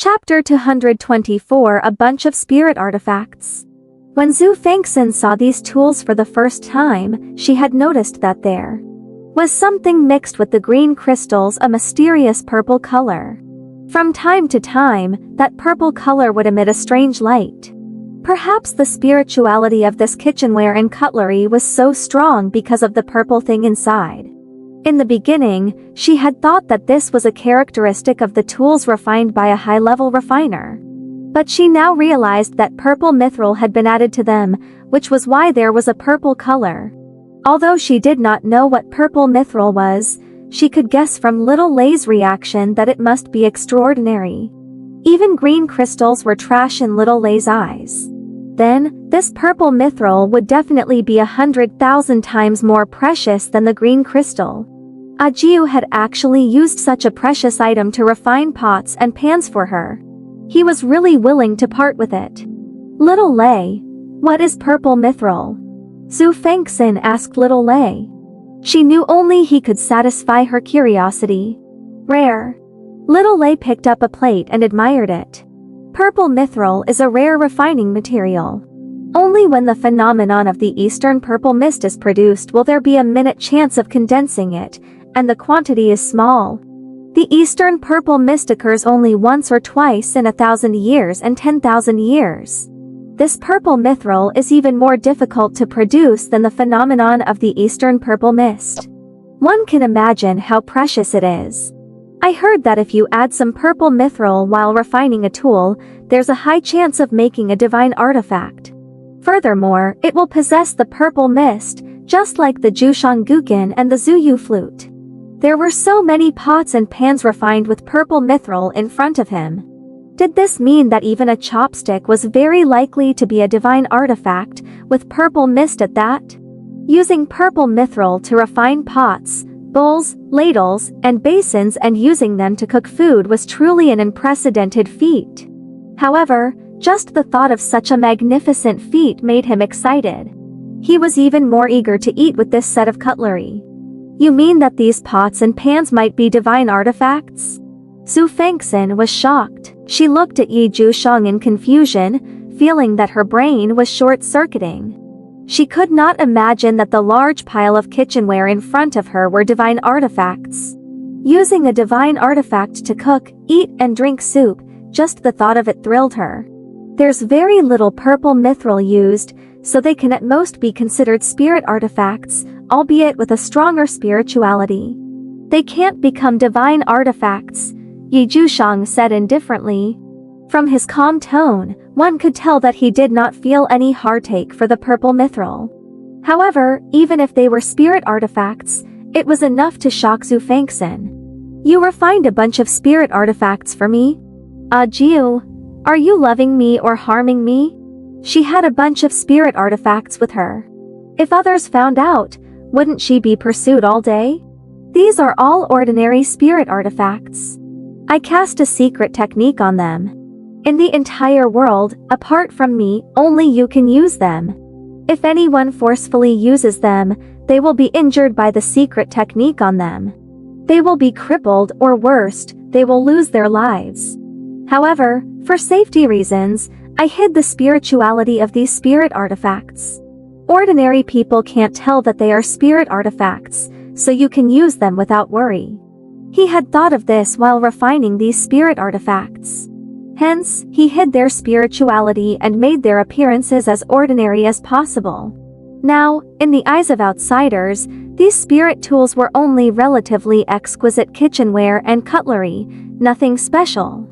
Chapter 224 A Bunch of Spirit Artifacts. When Xue Fanxin saw these tools for the first time, she had noticed that there was something mixed with the green crystals, a mysterious purple color. From time to time, that purple color would emit a strange light. Perhaps the spirituality of this kitchenware and cutlery was so strong because of the purple thing inside. In the beginning, she had thought that this was a characteristic of the tools refined by a high-level refiner. But she now realized that purple mithril had been added to them, which was why there was a purple color. Although she did not know what purple mithril was, she could guess from little Lei's reaction that it must be extraordinary. Even green crystals were trash in little Lei's eyes. Then, this purple mithril would definitely be 100,000 times more precious than the green crystal. Jiu had actually used such a precious item to refine pots and pans for her. He was really willing to part with it. Little Lei, what is purple mithril? Xue Fanxin asked little Lei. She knew only he could satisfy her curiosity. Rare. Little Lei picked up a plate and admired it. Purple mithril is a rare refining material. Only when the phenomenon of the Eastern purple mist is produced will there be a minute chance of condensing it, and the quantity is small. The Eastern purple mist occurs only once or twice in 1,000 years and 10,000 years. This purple mithril is even more difficult to produce than the phenomenon of the Eastern purple mist. One can imagine how precious it is. I heard that if you add some purple mithril while refining a tool, there's a high chance of making a divine artifact. Furthermore, it will possess the purple mist, just like the Jiushang guqin and the Zuyu flute. There were so many pots and pans refined with purple mithril in front of him. Did this mean that even a chopstick was very likely to be a divine artifact, with purple mist at that? Using purple mithril to refine pots, bowls, ladles, and basins and using them to cook food was truly an unprecedented feat. However, just the thought of such a magnificent feat made him excited. He was even more eager to eat with this set of cutlery. You mean that these pots and pans might be divine artifacts? Xue Fanxin was shocked. She looked at Jiushang in confusion, feeling that her brain was short-circuiting. She could not imagine that the large pile of kitchenware in front of her were divine artifacts. Using a divine artifact to cook, eat and drink soup, just the thought of it thrilled her. There's very little purple mithril used, so they can at most be considered spirit artifacts, albeit with a stronger spirituality. They can't become divine artifacts, Jiushang said indifferently. From his calm tone, one could tell that he did not feel any heartache for the purple mithril. However, even if they were spirit artifacts, it was enough to shock Xue Fanxin. You refined a bunch of spirit artifacts for me? Jiu, are you loving me or harming me? She had a bunch of spirit artifacts with her. If others found out, wouldn't she be pursued all day? These are all ordinary spirit artifacts. I cast a secret technique on them. In the entire world, apart from me, only you can use them. If anyone forcefully uses them, they will be injured by the secret technique on them. They will be crippled or worst, they will lose their lives. However, for safety reasons, I hid the spirituality of these spirit artifacts. Ordinary people can't tell that they are spirit artifacts, so you can use them without worry. He had thought of this while refining these spirit artifacts. Hence, he hid their spirituality and made their appearances as ordinary as possible. Now, in the eyes of outsiders, these spirit tools were only relatively exquisite kitchenware and cutlery, nothing special.